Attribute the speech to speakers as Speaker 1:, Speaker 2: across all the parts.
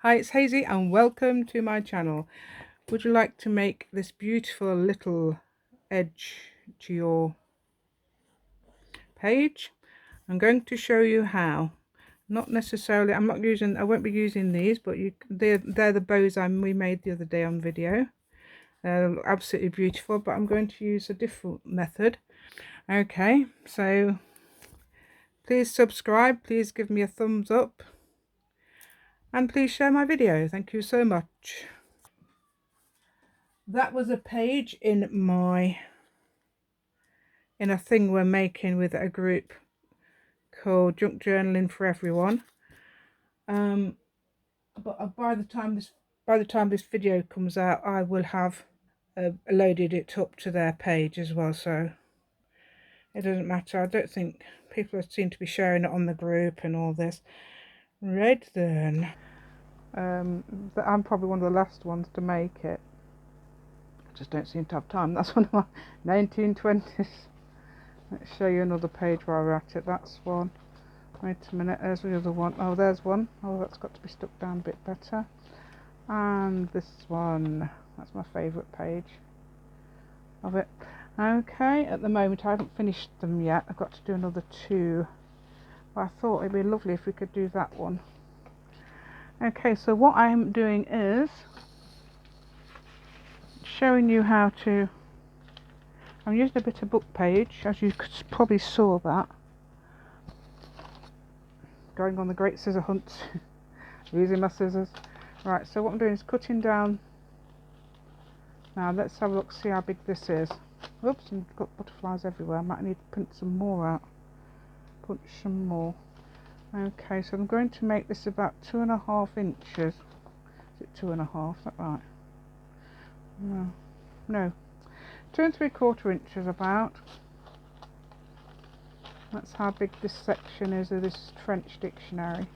Speaker 1: Hi, it's Hazy and welcome to my channel. Would you like to make this beautiful little edge to your page? I'm going to show you how. Not necessarily, I won't be using these, but they're the bows we made the other day on video. They're absolutely beautiful, but I'm going to use a different method. Okay, so please subscribe, please give me a thumbs up, and please share my video. Thank you so much. That was a page in a thing we're making with a group called Junk Journaling for Everyone. But by the time this video comes out, I will have loaded it up to their page as well, so it doesn't matter. I don't think people seem to be sharing it on the group and all this. Right then, I'm probably one of the last ones to make it. I just don't seem to have time. That's one of my 1920s. Let's show you another page while we're at it. That's one. Wait a minute, there's the other one. Oh, there's one. Oh, that's got to be stuck down a bit better. And this one. That's my favourite page of it. Okay, at the moment I haven't finished them yet. I've got to do another two. But I thought it'd be lovely if we could do that one. Okay, so what I'm doing is showing you how to... I'm using a bit of book page, as you probably saw that. Going on the great scissor hunt. Using my scissors. Right, so what I'm doing is cutting down. Now let's have a look, see how big this is. Oops, I've got butterflies everywhere. I might need to print some more out. Punch some more. Okay, so I'm going to make this about 2.5 inches. Is it 2.5? Is that right? No. 2 3/4 inches about. That's how big this section is of this French dictionary.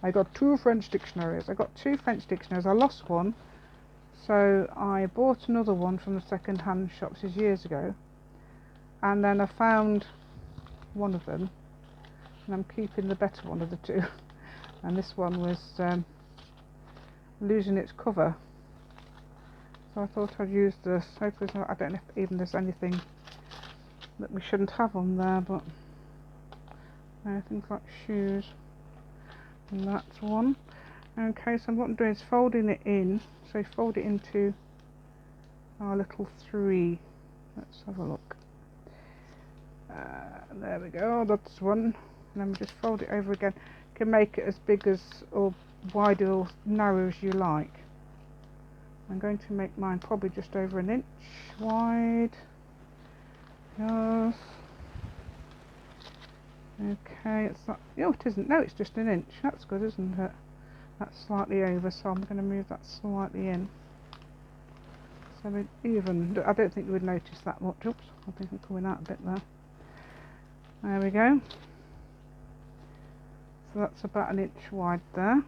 Speaker 1: I got two French dictionaries. I lost one, so I bought another one from the second-hand shops years ago, and then I found one of them, and I'm keeping the better one of the two. And this one was losing its cover, so I thought I'd use this. Hopefully, I don't know if even there's anything that we shouldn't have on there, but things like shoes. And that's one. Okay, so what I'm doing is folding it in. So fold it into our little 3. Let's have a look. There we go. That's one. And then we just fold it over again. You can make it as big as or wide or narrow as you like. I'm going to make mine probably just over 1 inch wide. Yes. Okay, it's not. Oh, it isn't. No, it's just 1 inch. That's good, isn't it? That's slightly over, so I'm going to move that slightly in. So even, I don't think you would notice that much. Oops, I think I'm coming out a bit there. There we go. So that's about 1 inch wide there.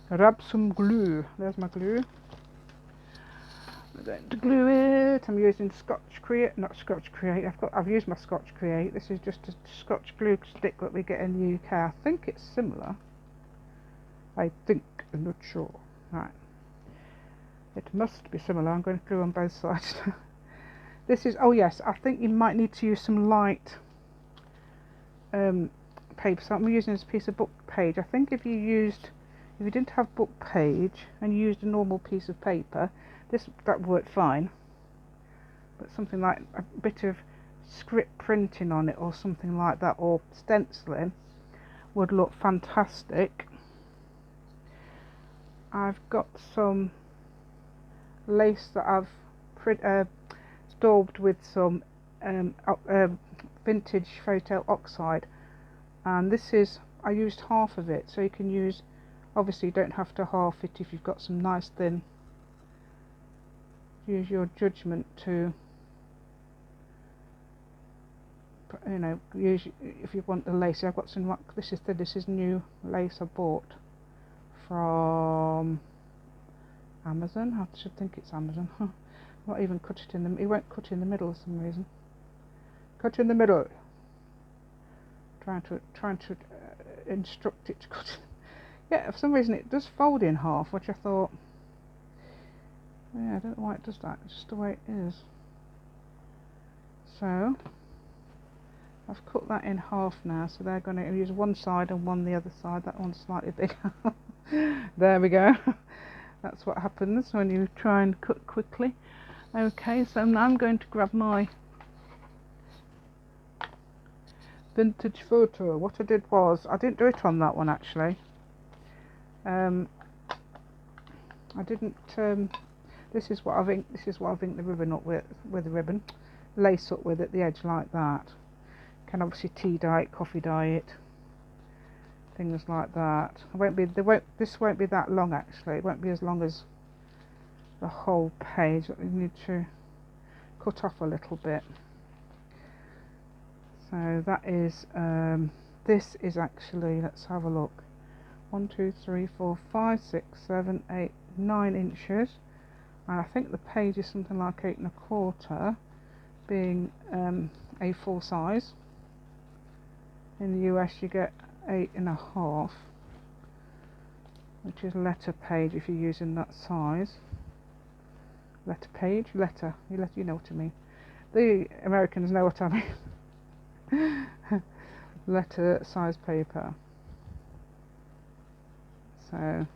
Speaker 1: Grab some glue. There's my glue. I'm going to glue it. I'm using I've used my Scotch Create. This is just a Scotch glue stick that we get in the UK. I think it's similar. I'm not sure. Right. It must be similar. I'm going to glue on both sides. This is, oh yes, I think you might need to use some light paper. So I'm using this piece of book page. I think if you didn't have book page and you used a normal piece of paper, that would work fine. But something like a bit of script printing on it or something like that, or stenciling, would look fantastic. I've got some lace that I've daubed with some vintage photo oxide, and I used half of it, so you can use, obviously you don't have to half it if you've got some nice thin. Use your judgment to, use if you want the lace. I've got some. This is new lace I bought from Amazon. I should think it's Amazon. Not even cut it in the. It won't cut in the middle for some reason. Cut in the middle. Trying to instruct it to cut. Yeah, for some reason it does fold in half, which I thought, yeah, I don't know why it does that, it's just the way it is. So I've cut that in half now, so they're going to use one side and one the other side. That one's slightly bigger. There we go. That's what happens when you try and cut quickly. Okay, so now I'm going to grab my vintage photo. What I did was, I didn't do it on that one actually. I didn't. This is what I've inked. This is what I've inked the ribbon up with the ribbon, lace up with at the edge like that. Can obviously tea dye it, coffee dye it, things like that. This won't be that long actually. It won't be as long as the whole page. But we need to cut off a little bit. So that is. This is actually. Let's have a look. 1, 2, 3, 4, 5, 6, 7, 8, 9 inches. And I think the page is something like 8 1/4, being A4 size. In the US you get 8 1/2, which is letter page if you're using that size. Letter page, letter, you know what I mean. The Americans know what I mean. Letter size paper. So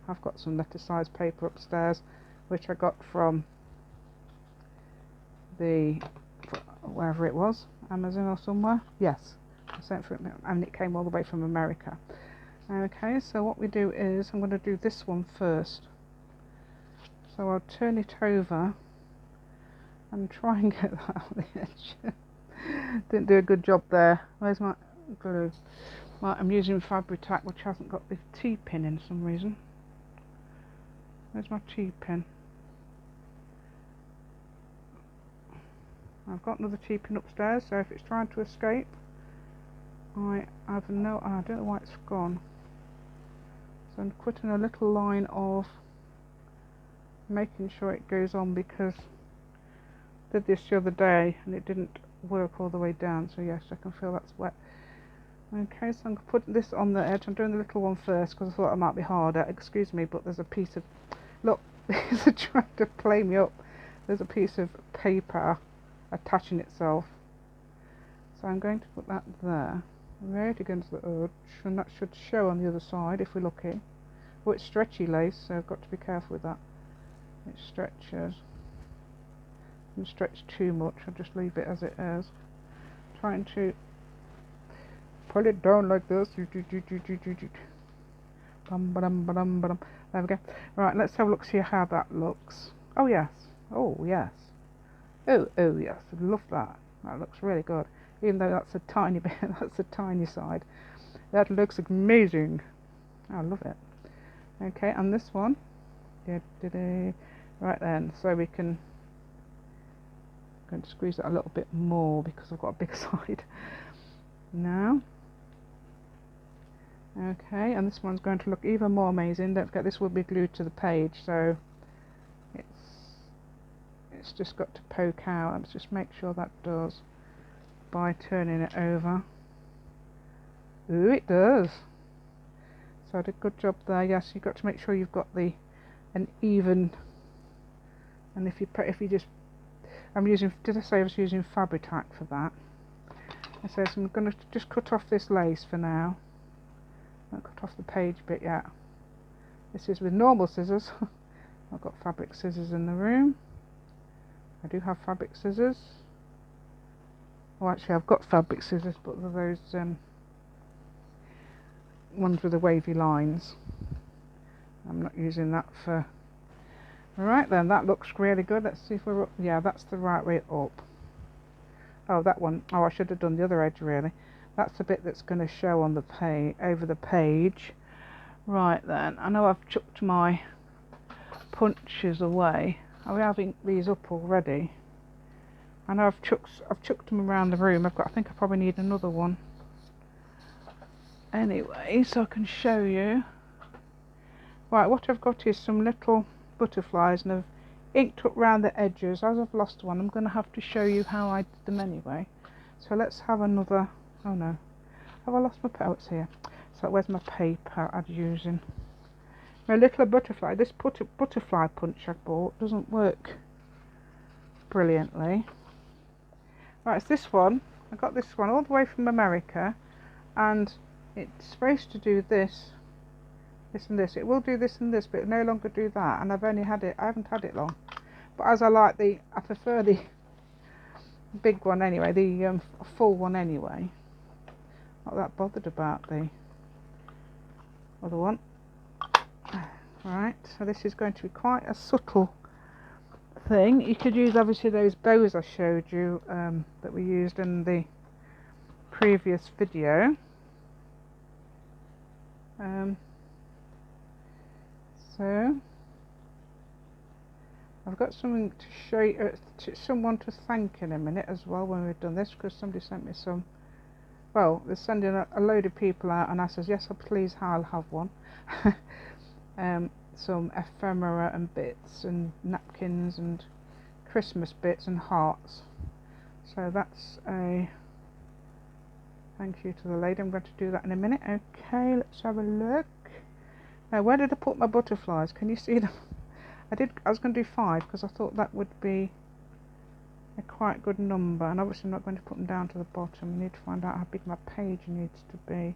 Speaker 1: I've got some letter size paper upstairs, which I got from wherever it was, Amazon or somewhere. Yes, I sent for it, and it came all the way from America. Okay, so what we do is, I'm going to do this one first. So I'll turn it over and try and get that on the edge. Didn't do a good job there. Where's my glue? Right, I'm using Fabri-Tac, which hasn't got the T-pin in some reason. Where's my T-pin? I've got another T-pin upstairs, so if it's trying to escape, I don't know why it's gone. So I'm putting a little line of making sure it goes on, because I did this the other day and it didn't work all the way down, so yes, I can feel that's wet. Okay, so I'm going to put this on the edge. I'm doing the little one first because I thought it might be harder. Excuse me, but there's a piece of, look, it's trying to play me up. There's a piece of paper attaching itself. So I'm going to put that there, right against the edge, and that should show on the other side if we're lucky. Oh, it's stretchy lace, so I've got to be careful with that. It stretches. Don't stretch too much, I'll just leave it as it is. Trying to pull it down like this. There we go. Right, let's have a look, see how that looks. Oh yes. Oh yes. Oh yes. I love that. That looks really good. Even though that's a tiny bit, that's a tiny side. That looks amazing. I love it. Okay, and this one. Right then, so we can. I'm going to squeeze it a little bit more because I've got a big side now. Okay, and this one's going to look even more amazing. Don't forget, this will be glued to the page, so it's just got to poke out. Let's just make sure that does by turning it over. Ooh, it does. So I did a good job there. Yes, you've got to make sure you've got an even. And if you just, did I say I was using Fabri-Tac for that? I said, so I'm going to just cut off this lace for now. Not cut off the page bit yet. This is with normal scissors. I've got fabric scissors in the room. I do have fabric scissors. Oh, actually I've got fabric scissors, but they're those ones with the wavy lines. I'm not using that for... Alright then, that looks really good. Let's see if we're up. Yeah, that's the right way up. Oh, that one. Oh, I should have done the other edge really. That's the bit that's going to show on the page, over the page. Right then, I know I've chucked my punches away. Are we having these up already? I know I've chucked them around the room. I think I probably need another one. Anyway, so I can show you. Right, what I've got is some little butterflies, and I've inked up round the edges. As I've lost one, I'm going to have to show you how I did them anyway. So let's have another. Oh no, have I lost my pen? Oh, it's here. So where's my paper I'm using? My little butterfly. This butterfly punch I bought doesn't work brilliantly. Right, it's this one. I got this one all the way from America, and it's supposed to do this, this and this. It will do this and this, but it'll no longer do that. And I haven't had it long. But as I prefer the big one anyway, the full one anyway. Not that bothered about the other one. Right, so this is going to be quite a subtle thing. You could use obviously those bows I showed you that we used in the previous video. So I've got something to show you, someone to thank in a minute as well when we've done this, because somebody sent me some, well, they're sending a load of people out, and I says yes, please, I'll have one. Some ephemera and bits and napkins and Christmas bits and hearts. So that's a thank you to the lady. I'm going to do that in a minute. Okay, let's have a look. Now, where did I put my butterflies? Can you see them? I was going to do 5 because I thought that would be a quite good number, and obviously I'm not going to put them down to the bottom. I need to find out how big my page needs to be.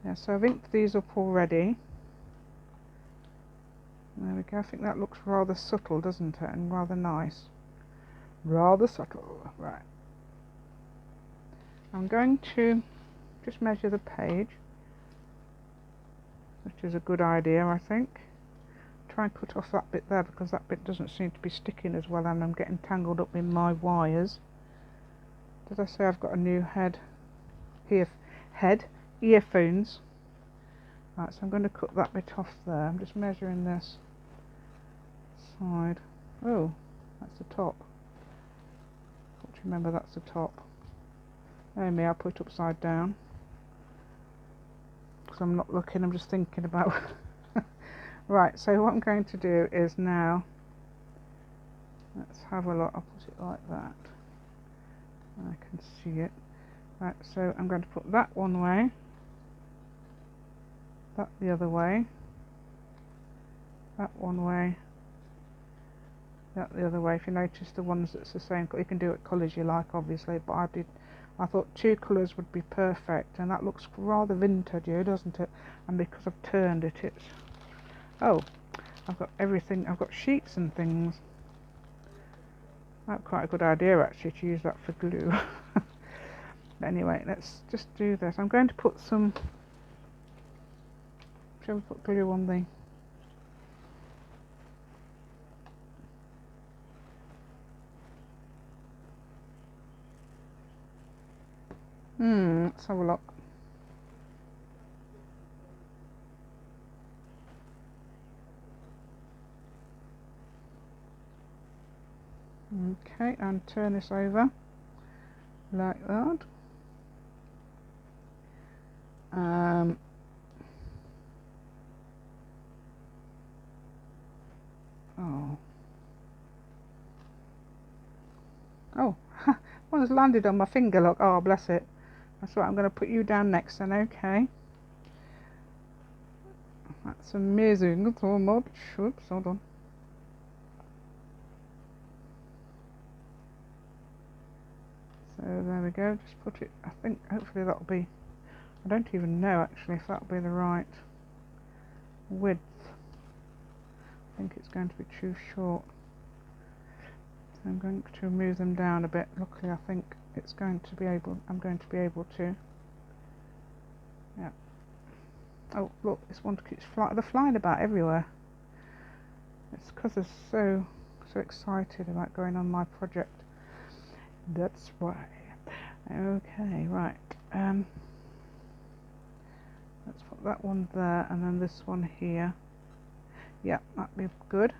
Speaker 1: Yeah, so I've inked these up already. There we go. I think that looks rather subtle, doesn't it? And rather nice. Rather subtle. Right. I'm going to just measure the page, which is a good idea, I think. Try and cut off that bit there because that bit doesn't seem to be sticking as well, and I'm getting tangled up in my wires. Did I say I've got a new earphones? Right, so I'm going to cut that bit off there. I'm just measuring this side. Oh, that's the top. Got to remember that's the top. Oh me, I'll put it upside down because I'm not looking, I'm just thinking about. Right, so what I'm going to do is now, let's have a look. I'll put it like that. I can see it. Right, so I'm going to put that one way, that the other way, that one way, that the other way. If you notice the ones that's the same, you can do what colours you like obviously, but I thought 2 colours would be perfect, and that looks rather vintage, doesn't it? And because I've turned it, it's, oh, I've got everything, I've got sheets and things. That's quite a good idea actually, to use that for glue. Anyway, let's just do this. I'm going to put some, shall we put glue on the, let's have a look. Okay, and turn this over like that. Oh, one's landed on my finger, look. Oh, bless it. That's right, I'm going to put you down next then, okay. That's amazing so much. Oops, hold on. So there we go, just put it, I think, hopefully that'll be, I don't even know actually if that'll be the right width. I think it's going to be too short. So I'm going to move them down a bit. Luckily I think it's going to be able, I'm going to be able to. Yeah. Oh look, this one keeps flying, they're flying about everywhere. It's because they're so excited about going on my project. That's why. Okay, right. Let's put that one there, and then this one here. Yeah, that'd be good.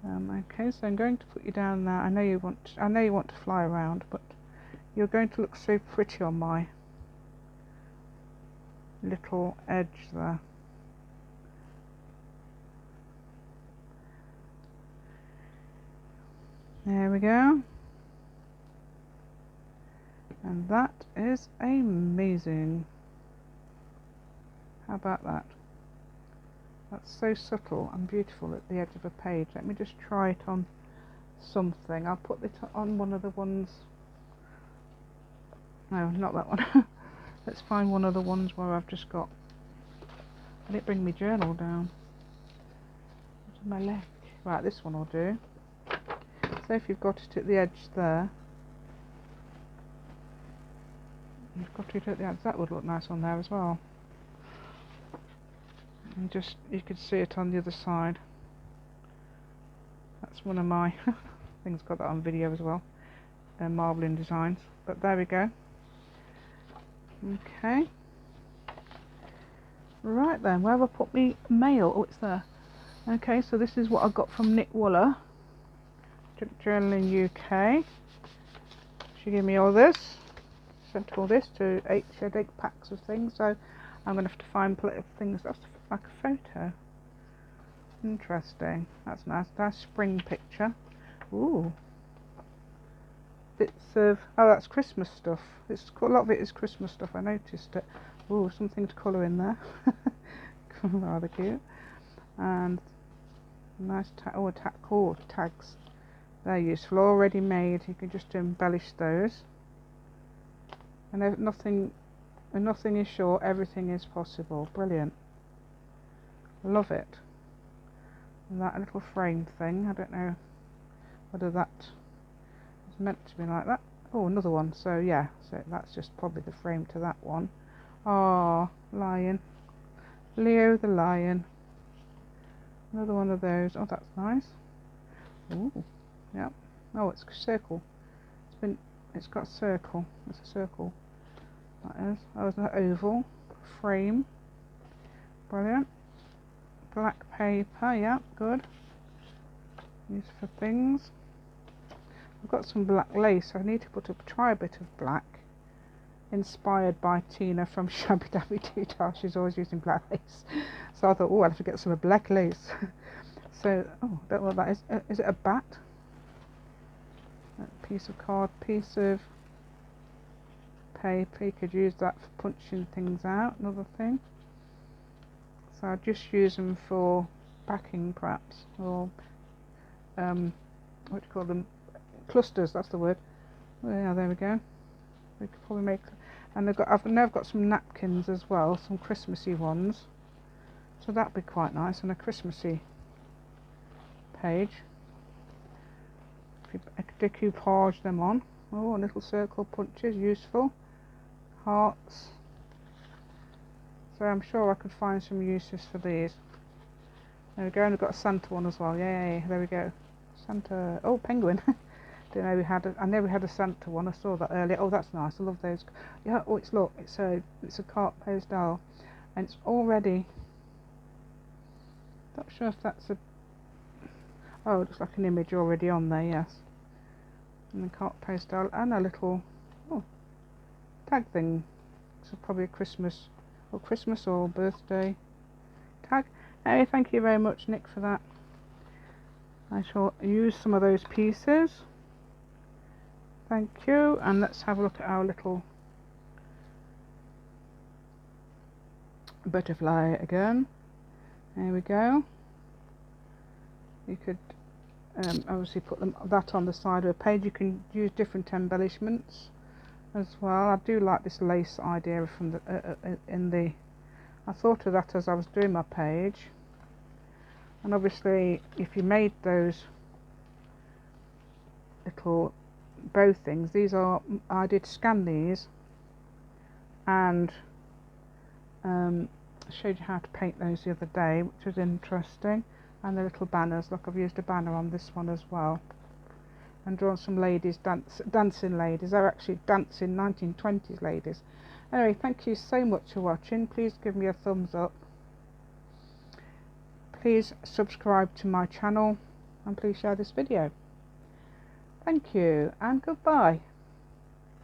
Speaker 1: Okay, so I'm going to put you down there. I know you want to fly around, but you're going to look so pretty on my little edge there. There we go. And that is amazing. How about that? That's so subtle and beautiful at the edge of a page. Let me just try it on something. I'll put it on one of the ones. No, not that one. Let's find one of the ones where I've just got. I didn't bring my journal down. What's my leg? Right, this one will do. So if you've got it at the edge there, you've got it at the edge. That would look nice on there as well. And just, you could see it on the other side. That's one of my, I think it's got that on video as well, marbling designs. But there we go. Okay. Right then, where have I put my mail? Oh, it's there. Okay, so this is what I got from Nick Wooler, Journaling UK. She gave me all this. Sent all this to 8 packs of things, so I'm going to have to find things that's like a photo. Interesting. That's nice. Nice spring picture. Ooh. Bits of, oh, that's Christmas stuff. It's a lot of it is Christmas stuff. I noticed it. Ooh, something to colour in there. Rather cute. And nice tags. They're useful. Already made. You can just embellish those. And nothing is sure. Everything is possible. Brilliant. Love it. And that little frame thing. I don't know whether that is meant to be like that. Oh, another one. So yeah. So that's just probably the frame to that one. Ah, lion. Leo the lion. Another one of those. Oh, that's nice. Ooh, yeah. Oh, it's a circle. It's got a circle. It's a circle. That is. Oh, it's an oval frame. Brilliant. Black paper. Yeah, good. Used for things. I've got some black lace. I need to try a bit of black. Inspired by Tina from Shabby Dabby Doodah. She's always using black lace. So I thought, oh, I'll have to get some black lace. So, oh, I don't know what that is. Is it a bat? A piece of card, piece of paper. You could use that for punching things out. Another thing. So I'll just use them for backing, perhaps, or what do you call them? Clusters. That's the word. Oh, yeah, there we go. We could probably make, and I've now got some napkins as well, some Christmassy ones. So that'd be quite nice on a Christmassy page. If you decoupage them on. Oh, little circle punches, useful. Hearts. So I'm sure I could find some uses for these. There we go, and we've got a Santa one as well. Yay, there we go. Santa, oh, penguin. Didn't know we had I know we had a Santa one. I saw that earlier. Oh, that's nice. I love those. Yeah. Oh, it's a carte postal, and it's already. Not sure if that's a. Oh, it looks like an image already on there. Yes. And the carte postal and a little tag thing. So probably a Christmas or birthday tag. Anyway, thank you very much, Nick, for that. I shall use some of those pieces. Thank you, and let's have a look at our little butterfly again. There we go. You could obviously put that on the side of a page. You can use different embellishments as well. I do like this lace idea from the I thought of that as I was doing my page. And obviously, if you made those little bow things, I did scan these and showed you how to paint those the other day, which was interesting. And the little banners, look, I've used a banner on this one as well, and drawn some ladies, dancing ladies. They're actually dancing 1920s ladies. Anyway, thank you so much for watching. Please give me a thumbs up, please subscribe to my channel, and please share this video. Thank you and goodbye.